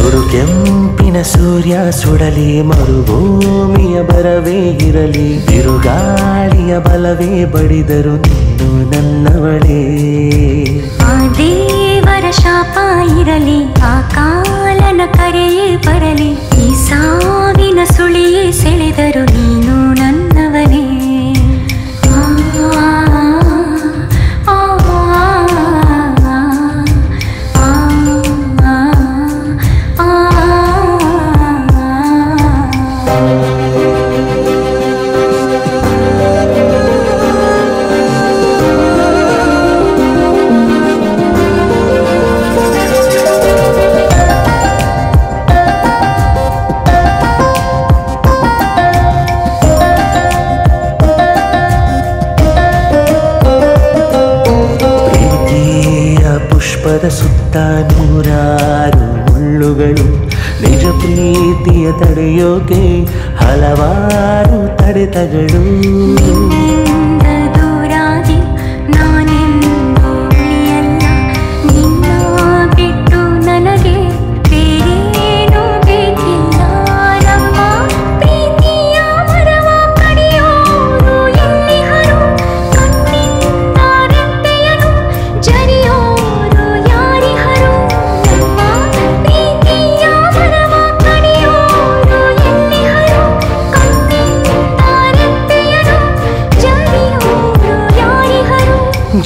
ಸುಡು ಕೆಂಪಿನ ಸೂರ್ಯ ಸುಡಲಿ ಮರುಭೂಮಿಯ ಬರವೇ ಇರಲಿ ಬಿರುಗಾಳಿಯ ಬಲವೇ ಬಡಿದರು ನೀನು ನನ್ನವಳೇ ಆ ದೇವರ ಶಾಪ ಇರಲಿ ಆ ಕಾಲನ ಕರೆಯೇ ಬರಲಿ ಈ ಸಾವಿನ ಸುಳಿಯೇ ಸೆಳೆದರು ನೀನು ನನ್ನವನೇ ಪುಷ್ಪದ ಸುತ್ತ ನೂರಾರು ಮುಳ್ಳುಗಳು ನಿಜ ಪ್ರೀತಿಯ ತಡೆಯೋಕೆ ಹಲವಾರು ತಡೆತಗಳು ದೂರಾಗಿ ನಾನೆಂದು ಉಳಿಯಲ್ಲ ನಿನ್ನ ಬಿಟ್ಟು ನನಗೆ ಬೇರೇನೂ ಬೇಕಿಲ್ಲ ನಮ್ಮ ಪ್ರೀತಿಯ ಮರವ ಕಡಿಯೋರು ಎಲ್ಲಿಹರು ಕಣ್ಣಿಂದ ರೆಪ್ಪೆಯನು ಜರಿಯೋರು ಯಾರಿಹರು ನಮ್ಮ ಪ್ರೀತಿಯ ಮರವ ಕಡಿಯೋರು ಎಲ್ಲಿಹರು ಕಣ್ಣಿಂದ ರೆಪ್ಪೆಯನು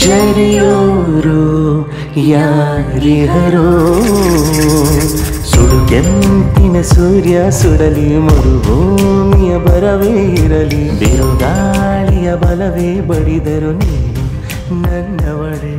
ಜರಿಯೋರು ಯಾರಿಹರೋ ಸುಡು ಕೆಂಪಿನ ಸೂರ್ಯ ಸುಡಲಿ ಮರುಭೂಮಿಯ ಬರವೇ ಇರಲಿ ಬಿರುಗಾಳಿಯ ಬಲವೇ ಬಡಿದರು ನೀನು ನನ್ನವಳೇ